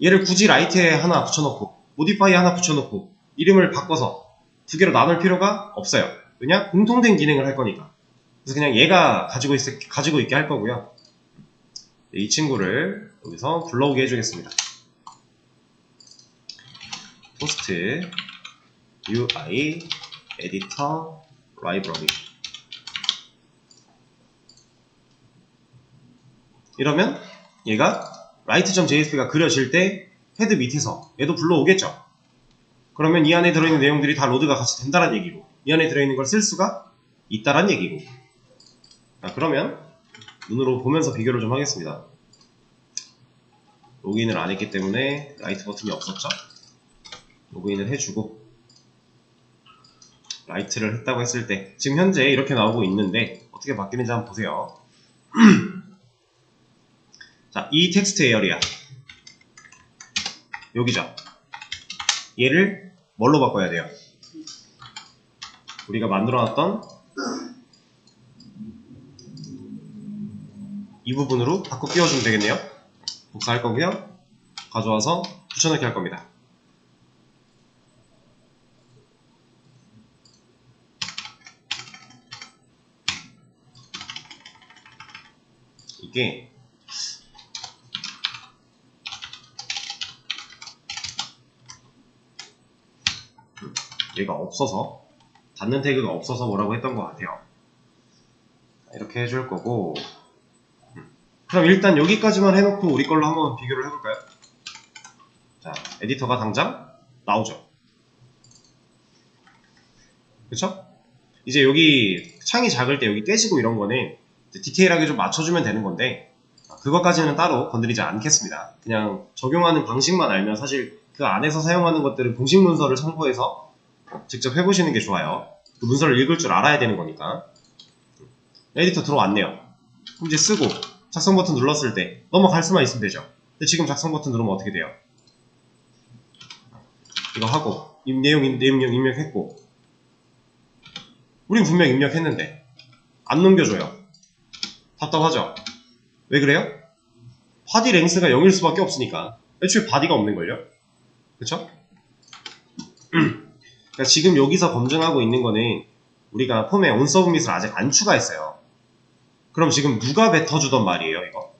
얘를 굳이 라이트에 하나 붙여놓고 모디파이 하나 붙여놓고 이름을 바꿔서 두 개로 나눌 필요가 없어요. 그냥 공통된 기능을 할 거니까. 그래서 그냥 얘가 가지고 있게 할 거고요. 이 친구를 여기서 불러오게 해주겠습니다. 포스트 UI 에디터 라이브러리. 이러면 얘가 write.jsp가 그려질 때 헤드 밑에서 얘도 불러오겠죠. 그러면 이 안에 들어있는 내용들이 다 로드가 같이 된다는 얘기고, 이 안에 들어있는 걸 쓸 수가 있다는 얘기고. 자, 그러면 눈으로 보면서 비교를 좀 하겠습니다. 로그인을 안 했기 때문에 라이트 버튼이 없었죠. 로그인을 해주고 라이트를 했다고 했을 때 지금 현재 이렇게 나오고 있는데 어떻게 바뀌는지 한번 보세요. 자, 이 텍스트 에어리아 여기죠. 얘를 뭘로 바꿔야 돼요? 우리가 만들어놨던 이 부분으로 바꿔 끼워주면 되겠네요. 복사할 거고요. 가져와서 붙여넣기 할 겁니다. 이게 얘가 없어서, 닫는 태그가 없어서 뭐라고 했던 것 같아요. 이렇게 해줄 거고, 그럼 일단 여기까지만 해놓고 우리 걸로 한번 비교를 해볼까요? 자, 에디터가 당장 나오죠. 그쵸? 이제 여기 창이 작을 때 여기 떼지고 이런 거는 디테일하게 좀 맞춰주면 되는 건데, 그것까지는 따로 건드리지 않겠습니다. 그냥 적용하는 방식만 알면 사실 그 안에서 사용하는 것들은 공식 문서를 참고해서 직접 해보시는 게 좋아요. 그 문서를 읽을 줄 알아야 되는 거니까. 에디터 들어왔네요. 그럼 이제 쓰고 작성 버튼 눌렀을 때 넘어갈 수만 있으면 되죠. 근데 지금 작성 버튼 누르면 어떻게 돼요? 이거 하고 내용 입력했고, 우린 분명 입력했는데 안 넘겨줘요. 답답하죠? 왜 그래요? 바디 랭스가 0일 수밖에 없으니까. 애초에 바디가 없는걸요? 그쵸? 그러니까 지금 여기서 검증하고 있는 거는 우리가 폼에 onSubmit을 아직 안 추가했어요. 그럼 지금 누가 뱉어주던 말이에요, 이거?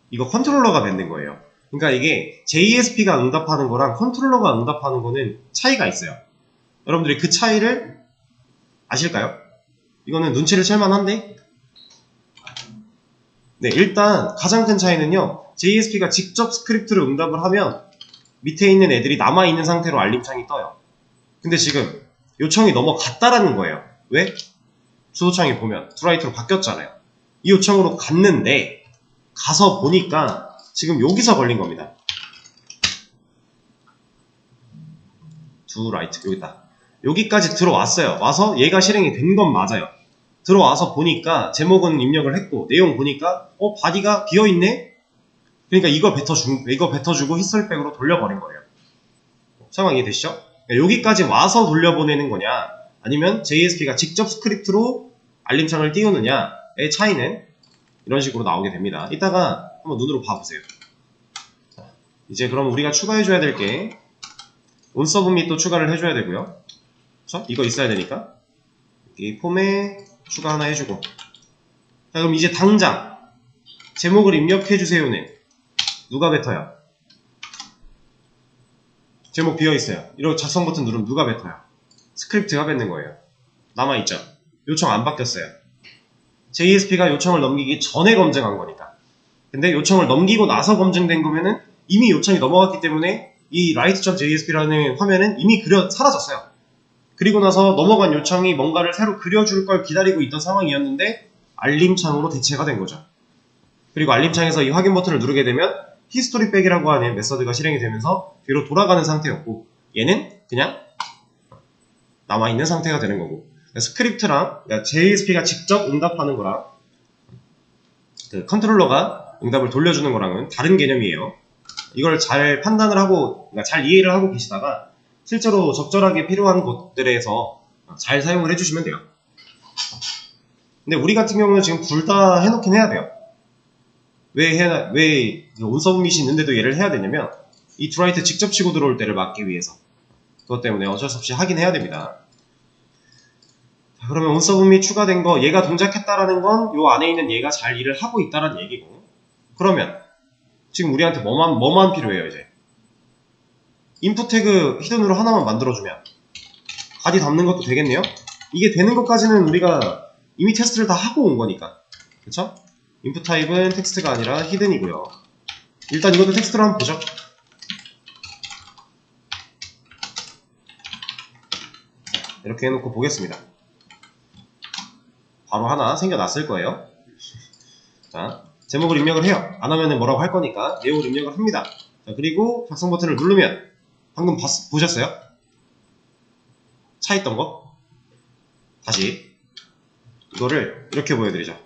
이거 컨트롤러가 뱉는 거예요. 그러니까 이게 JSP가 응답하는 거랑 컨트롤러가 응답하는 거는 차이가 있어요. 여러분들이 그 차이를 아실까요? 이거는 눈치를 챌 만한데? 네, 일단 가장 큰 차이는요, JSP가 직접 스크립트를 응답을 하면 밑에 있는 애들이 남아있는 상태로 알림창이 떠요. 근데 지금 요청이 넘어갔다라는 거예요. 왜? 주소창에 보면 투라이트로 바뀌었잖아요. 이 요청으로 갔는데 가서 보니까 지금 여기서 걸린 겁니다. 투라이트 여기 있다. 여기까지 들어왔어요. 와서 얘가 실행이 된 건 맞아요. 들어와서 보니까 제목은 입력을 했고 내용 보니까 바디가 비어있네? 그러니까 이거 뱉어주고 히스토리백으로 돌려버린 거예요. 상황 이해되시죠? 그러니까 여기까지 와서 돌려보내는 거냐, 아니면 JSP가 직접 스크립트로 알림창을 띄우느냐의 차이는 이런 식으로 나오게 됩니다. 이따가 한번 눈으로 봐보세요. 자, 이제 그럼 우리가 추가해줘야 될 게 onSubmit도 추가를 해줘야 되고요. 그쵸? 이거 있어야 되니까 이 폼에 추가 하나 해주고, 자 그럼 이제 당장 제목을 입력해주세요는 누가 뱉어요? 제목 비어있어요. 이러고 작성 버튼 누르면 누가 뱉어요? 스크립트가 뱉는 거예요. 남아있죠? 요청 안 바뀌었어요. JSP가 요청을 넘기기 전에 검증한 거니까. 근데 요청을 넘기고 나서 검증된 거면은 이미 요청이 넘어갔기 때문에 이 write.jsp라는 화면은 이미 사라졌어요. 그리고 나서 넘어간 요청이 뭔가를 새로 그려줄 걸 기다리고 있던 상황이었는데 알림창으로 대체가 된 거죠. 그리고 알림창에서 이 확인 버튼을 누르게 되면 히스토리백이라고 하는 메서드가 실행이 되면서 뒤로 돌아가는 상태였고, 얘는 그냥 남아있는 상태가 되는 거고, 스크립트랑 그러니까 JSP가 직접 응답하는 거랑 그 컨트롤러가 응답을 돌려주는 거랑은 다른 개념이에요. 이걸 잘 판단을 하고, 그러니까 잘 이해를 하고 계시다가 실제로 적절하게 필요한 곳들에서 잘 사용을 해주시면 돼요. 근데 우리 같은 경우는 지금 둘 다 해놓긴 해야 돼요. 왜 onSubmit이 있는데도 얘를 해야 되냐면 이 드라이트 직접 치고 들어올 때를 막기 위해서. 그것 때문에 어쩔 수 없이 하긴 해야 됩니다. 자, 그러면 onSubmit이 추가된 거, 얘가 동작했다라는 건 요 안에 있는 얘가 잘 일을 하고 있다라는 얘기고, 그러면 지금 우리한테 뭐만 필요해요 이제? 인풋 태그 히든으로 하나만 만들어주면 가디 담는 것도 되겠네요? 이게 되는 것까지는 우리가 이미 테스트를 다 하고 온 거니까, 그쵸? 인풋 타입은 텍스트가 아니라 히든이고요. 일단 이것도 텍스트로 한번 보죠. 이렇게 해놓고 보겠습니다. 바로 하나 생겨났을 거예요. 자, 제목을 입력을 해요. 안 하면은 뭐라고 할 거니까 내용을 입력을 합니다. 자, 그리고 작성 버튼을 누르면 방금 보셨어요? 차 있던 거? 다시 이거를 이렇게 보여드리죠.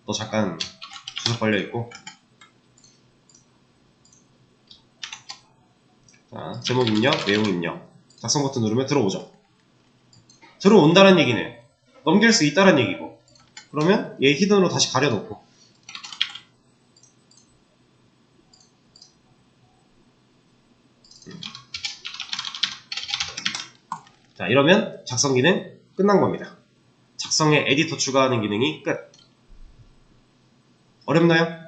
또 잠깐 주석 걸려있고, 자, 제목 입력, 내용 입력, 작성 버튼 누르면 들어오죠. 들어온다는 얘기는 넘길 수 있다는 얘기고, 그러면 얘 히든으로 다시 가려놓고, 자, 이러면 작성 기능 끝난 겁니다. 작성에 에디터 추가하는 기능이 끝. 어렵나요?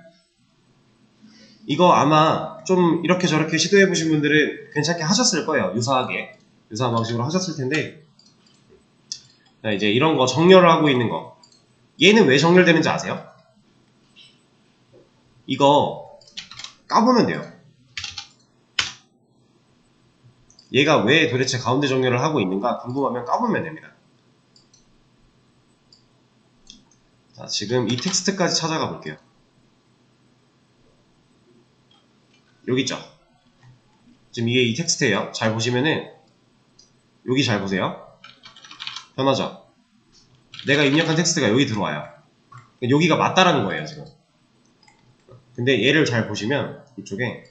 이거 아마 좀 이렇게 저렇게 시도해보신 분들은 괜찮게 하셨을 거예요. 유사한 방식으로 하셨을 텐데, 자, 이제 이런 거 정렬을 하고 있는 거, 얘는 왜 정렬되는지 아세요? 이거 까보면 돼요. 얘가 왜 도대체 가운데 정렬을 하고 있는가 궁금하면 까보면 됩니다. 자, 지금 이 텍스트까지 찾아가 볼게요. 여기 있죠? 지금 이게 이 텍스트예요. 잘 보시면은 여기 잘 보세요. 변하죠? 내가 입력한 텍스트가 여기 들어와요. 여기가 맞다라는 거예요, 지금. 근데 얘를 잘 보시면 이쪽에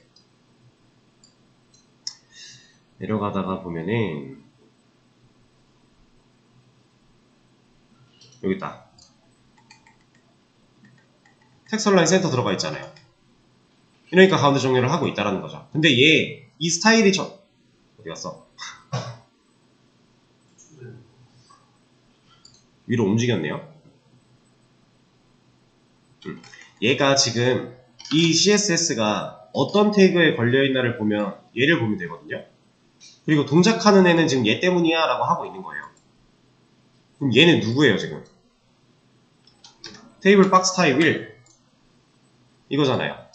내려가다가 보면은 여기 있다. 텍스트 얼라인 센터 들어가 있잖아요. 이러니까 가운데 정렬을 하고 있다라는 거죠. 근데 얘 이 스타일이 어디 갔어? 위로 움직였네요. 얘가 지금 이 CSS가 어떤 태그에 걸려있나를 보면 얘를 보면 되거든요. 그리고 동작하는 애는 지금 얘 때문이야 라고 하고 있는 거예요. 그럼 얘는 누구예요 지금? 테이블 박스 타입 1 이거잖아요.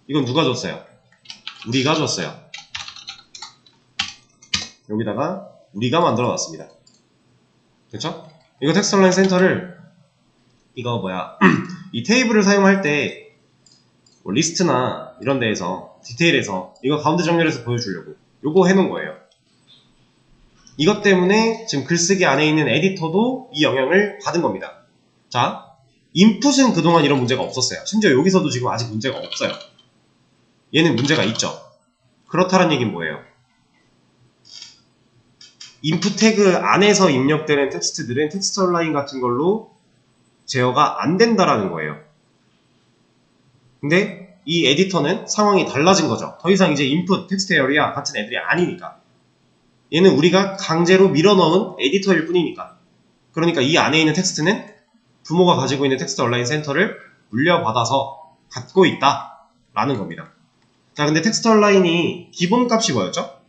이건 누가 줬어요? 우리가 줬어요. 여기다가 우리가 만들어 놨습니다. 그쵸? 이거 텍스트 얼라인 센터를 이 테이블을 사용할 때 뭐 리스트나 이런 데에서 디테일에서 이거 가운데 정렬해서 보여주려고 요거 해놓은 거예요. 이것 때문에 지금 글쓰기 안에 있는 에디터도 이 영향을 받은 겁니다. 자, 인풋은 그동안 이런 문제가 없었어요. 심지어 여기서도 지금 아직 문제가 없어요. 얘는 문제가 있죠. 그렇다는 얘기는 뭐예요? 인풋 태그 안에서 입력되는 텍스트들은 텍스트 얼라인 같은 걸로 제어가 안 된다라는 거예요. 근데 이 에디터는 상황이 달라진 거죠. 더 이상 이제 인풋, 텍스트 에어리아 같은 애들이 아니니까. 얘는 우리가 강제로 밀어넣은 에디터일 뿐이니까. 그러니까 이 안에 있는 텍스트는 부모가 가지고 있는 텍스트 얼라인 센터를 물려받아서 갖고 있다 라는 겁니다. 자, 근데 텍스트 얼라인이 기본값이 뭐였죠?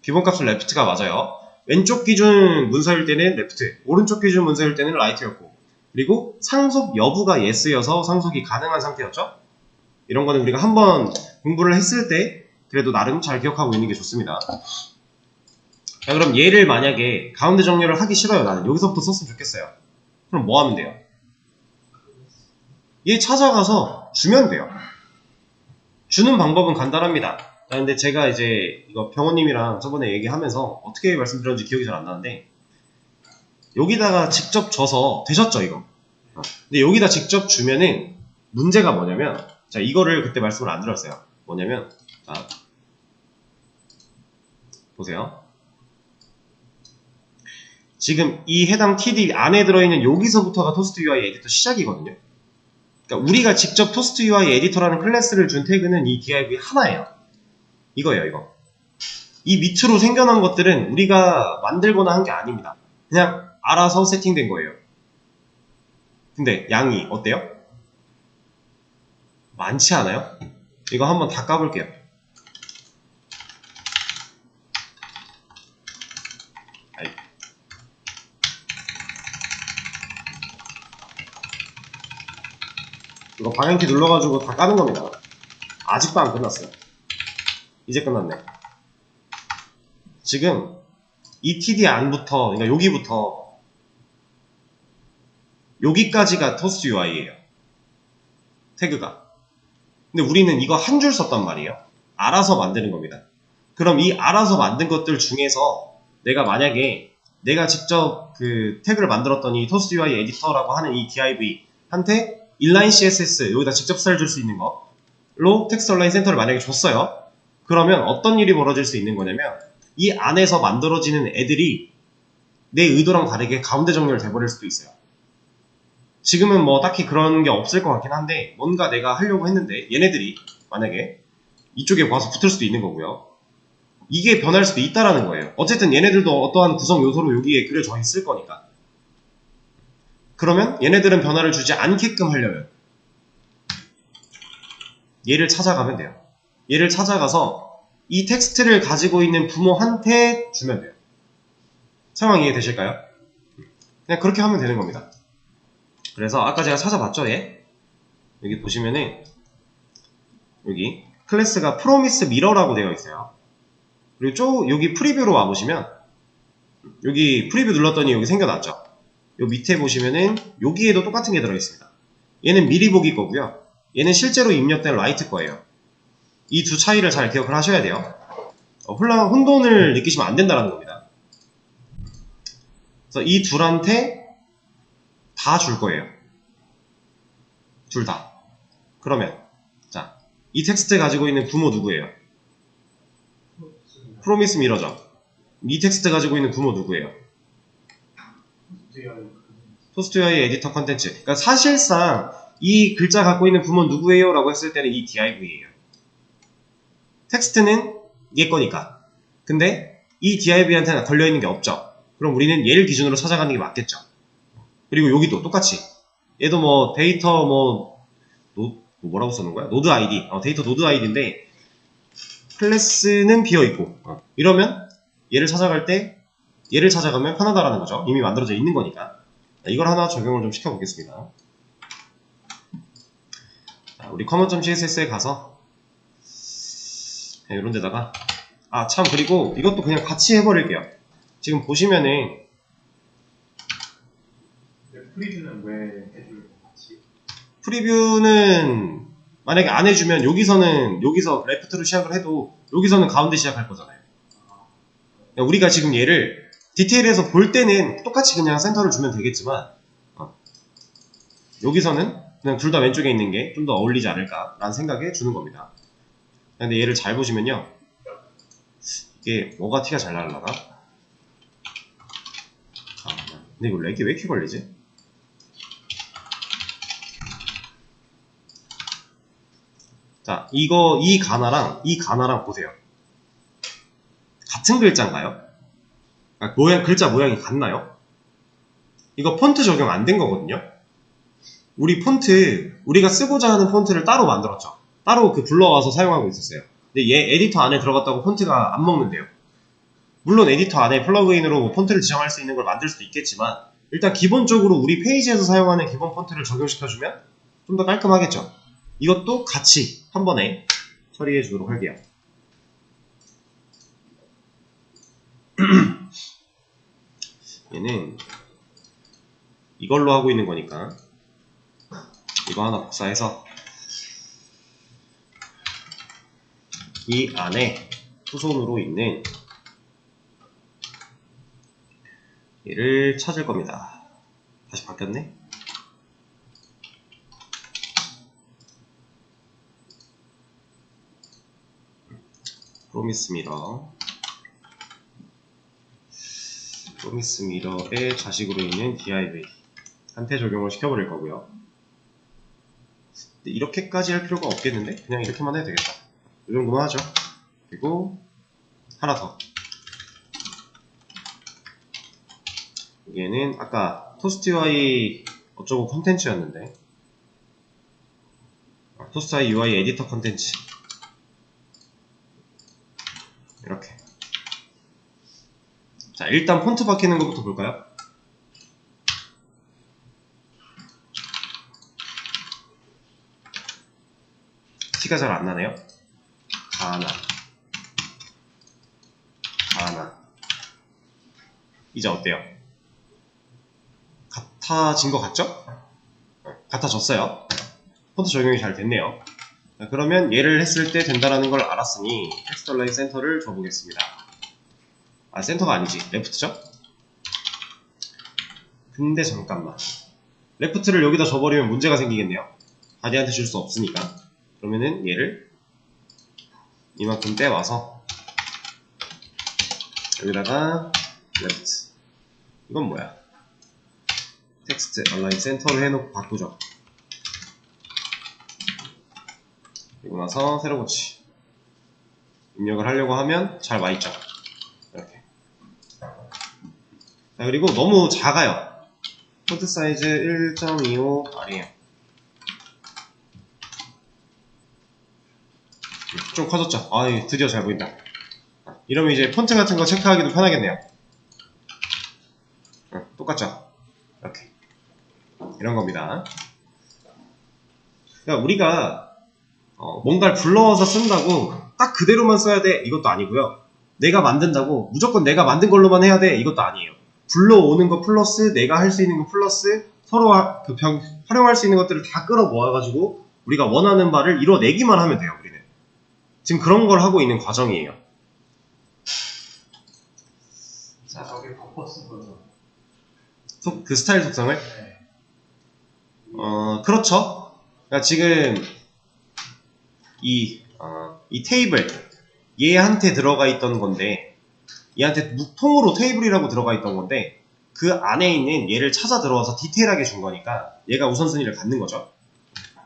기본값은 left가 맞아요. 왼쪽 기준 문서일 때는 left, 오른쪽 기준 문서일 때는 right였고, 그리고 상속 여부가 yes여서 상속이 가능한 상태였죠? 이런 거는 우리가 한번 공부를 했을 때 그래도 나름 잘 기억하고 있는 게 좋습니다. 자, 그럼 얘를 만약에 가운데 정렬을 하기 싫어요. 나는 여기서부터 썼으면 좋겠어요. 그럼 뭐 하면 돼요? 얘 찾아가서 주면 돼요. 주는 방법은 간단합니다. 자, 근데 제가 이제 이거 병원님이랑 저번에 얘기하면서 어떻게 말씀드렸는지 기억이 잘 안 나는데, 여기다가 직접 줘서 되셨죠 이거? 근데 여기다 직접 주면은 문제가 뭐냐면, 자, 이거를 그때 말씀을 안 드렸어요. 뭐냐면, 자, 보세요. 지금 이 해당 TD 안에 들어있는 여기서부터가 토스트 UI 에디터 시작이거든요. 그러니까 우리가 직접 토스트 UI 에디터라는 클래스를 준 태그는 이 div 하나예요. 이거예요, 이거. 이 밑으로 생겨난 것들은 우리가 만들거나 한 게 아닙니다. 그냥 알아서 세팅된 거예요. 근데 양이 어때요? 많지 않아요? 이거 한번 다 까볼게요. 이거 방향키 눌러가지고 다 까는 겁니다. 아직도 안 끝났어요. 이제 끝났네. 지금 이 TD 안부터, 그러니까 여기부터 여기까지가 토스트 UI예요. 태그가. 근데 우리는 이거 한 줄 썼단 말이에요. 알아서 만드는 겁니다. 그럼 이 알아서 만든 것들 중에서 내가 만약에 내가 직접 그 태그를 만들었더니 토스트 UI 에디터라고 하는 이 div한테 inline CSS 여기다 직접 셀 줄 수 있는 거로 텍스트 얼라인 센터를 만약에 줬어요. 그러면 어떤 일이 벌어질 수 있는 거냐면 이 안에서 만들어지는 애들이 내 의도랑 다르게 가운데 정렬 돼버릴 수도 있어요. 지금은 뭐 딱히 그런 게 없을 것 같긴 한데 뭔가 내가 하려고 했는데 얘네들이 만약에 이쪽에 와서 붙을 수도 있는 거고요. 이게 변할 수도 있다라는 거예요. 어쨌든 얘네들도 어떠한 구성 요소로 여기에 그려져 있을 거니까. 그러면 얘네들은 변화를 주지 않게끔 하려면 얘를 찾아가면 돼요. 얘를 찾아가서 이 텍스트를 가지고 있는 부모한테 주면 돼요. 상황 이해되실까요? 그냥 그렇게 하면 되는 겁니다. 그래서 아까 제가 찾아봤죠, 얘? 여기 보시면은 여기 클래스가 promise mirror라고 되어 있어요. 그리고 여기 프리뷰로 와보시면 여기 프리뷰 눌렀더니 여기 생겨났죠. 요 밑에 보시면은 여기에도 똑같은 게 들어있습니다. 얘는 미리 보기 거고요. 얘는 실제로 입력된 라이트 거예요. 이 두 차이를 잘 기억을 하셔야 돼요. 혼돈을 느끼시면 안 된다는 겁니다. 그래서 이 둘한테 다 줄 거예요. 둘 다. 그러면 자, 이 텍스트 가지고 있는 부모 누구예요? 프로미스 미러죠. 이 텍스트 가지고 있는 부모 누구예요? 토스트 UI 에디터 컨텐츠. 그러니까 사실상 이 글자 갖고 있는 부모 누구예요? 라고 했을 때는 이 div예요. 텍스트는 얘 거니까. 근데 이 div한테는 걸려있는 게 없죠. 그럼 우리는 얘를 기준으로 찾아가는 게 맞겠죠. 그리고 여기도 똑같이 얘도 뭐 데이터 뭐라고 쓰는 거야? 노드 아이디. 데이터 노드 아이디인데 클래스는 비어있고 이러면 얘를 찾아갈 때 얘를 찾아가면 편하다라는 거죠. 이미 만들어져 있는 거니까. 이걸 하나 적용을 좀 시켜보겠습니다. 자, 우리 common.css에 가서 이런 데다가 참 그리고 이것도 그냥 같이 해버릴게요. 지금 보시면은 프리뷰는 왜 해주려고 같이? 프리뷰는 만약에 안 해주면 여기서 레프트로 시작을 해도 여기서는 가운데 시작할 거잖아요. 우리가 지금 얘를 디테일에서 볼 때는 똑같이 그냥 센터를 주면 되겠지만 여기서는 그냥 둘 다 왼쪽에 있는 게 좀 더 어울리지 않을까라는 생각에 주는 겁니다. 근데 얘를 잘 보시면요. 이게 뭐가 티가 잘 날라나? 근데 이거 렉이 왜 이렇게 걸리지? 자, 이 가나랑 보세요. 같은 글자인가요? 글자 모양이 같나요? 이거 폰트 적용 안 된 거거든요? 우리가 쓰고자 하는 폰트를 따로 만들었죠. 따로 불러와서 사용하고 있었어요. 근데 얘 에디터 안에 들어갔다고 폰트가 안 먹는데요. 물론 에디터 안에 플러그인으로 뭐 폰트를 지정할 수 있는 걸 만들 수도 있겠지만 일단 기본적으로 우리 페이지에서 사용하는 기본 폰트를 적용시켜주면 좀 더 깔끔하겠죠. 이것도 같이 한 번에 처리해 주도록 할게요. 얘는 이걸로 하고 있는 거니까 이거 하나 복사해서 이 안에 후손으로 있는 얘를 찾을 겁니다. 다시 바뀌었네? 프로미스 미러의 자식으로 있는 div 한테 적용을 시켜버릴 거고요. 근데 이렇게까지 할 필요가 없겠는데? 그냥 이렇게만 해도 되겠다. 이 정도만 하죠. 그리고 하나 더. 여기에는 아까 토스트 UI 어쩌고 컨텐츠였는데, 토스트 UI 에디터 컨텐츠. 이렇게. 자, 일단 폰트 바뀌는 것부터 볼까요? 티가 잘 안 나네요. 가나. 이제 어때요? 같아진 것 같죠? 같아졌어요. 폰트 적용이 잘 됐네요. 자, 그러면 얘를 했을 때 된다라는 걸 알았으니 텍스트 얼라인 센터를 줘보겠습니다. 아, 센터가 아니지. 레프트죠? 근데 잠깐만. 레프트를 여기다 줘버리면 문제가 생기겠네요. 바디한테 줄 수 없으니까. 그러면은 얘를 이만큼 떼와서 여기다가 레프트. 이건 뭐야? 텍스트 얼라인 센터를 해놓고 바꾸죠. 그리고 나서 세로 고치. 입력을 하려고 하면 잘 와있죠. 이렇게. 자, 그리고 너무 작아요. 폰트 사이즈 1.25R이에요. 좀 커졌죠? 아, 드디어 잘 보인다. 이러면 이제 폰트 같은 거 체크하기도 편하겠네요. 똑같죠? 이렇게. 이런 겁니다. 그러니까 우리가 뭔가를 불러와서 쓴다고 딱 그대로만 써야 돼, 이것도 아니고요. 내가 만든다고 무조건 내가 만든 걸로만 해야 돼, 이것도 아니에요. 불러오는 거 플러스 내가 할 수 있는 거 플러스 서로 활용할 수 있는 것들을 다 끌어모아가지고 우리가 원하는 바를 이뤄내기만 하면 돼요. 우리는 지금 그런 걸 하고 있는 과정이에요. 자, 저게 버퍼 쓴 거죠. 그 스타일 속성을? 네. 그렇죠. 그러니까 지금 이 테이블 얘한테 들어가 있던 건데, 얘한테 통으로 테이블이라고 들어가 있던 건데 그 안에 있는 얘를 찾아 들어와서 디테일하게 준 거니까 얘가 우선순위를 갖는 거죠.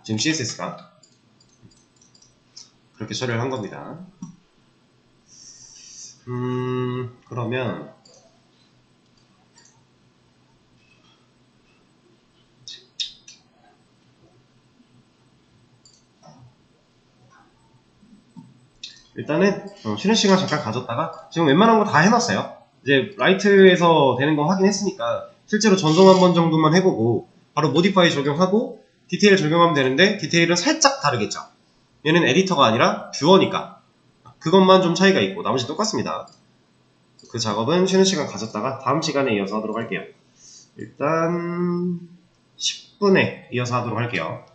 지금 CSS가 그렇게 처리를 한 겁니다. 그러면 일단은 쉬는 시간 잠깐 가졌다가 지금 웬만한 거 다 해놨어요. 이제 라이트에서 되는 거 확인했으니까 실제로 전송 한 번 정도만 해보고 바로 모디파이 적용하고 디테일 적용하면 되는데, 디테일은 살짝 다르겠죠. 얘는 에디터가 아니라 뷰어니까 그것만 좀 차이가 있고 나머지 똑같습니다. 그 작업은 쉬는 시간 가졌다가 다음 시간에 이어서 하도록 할게요. 일단 10분에 이어서 하도록 할게요.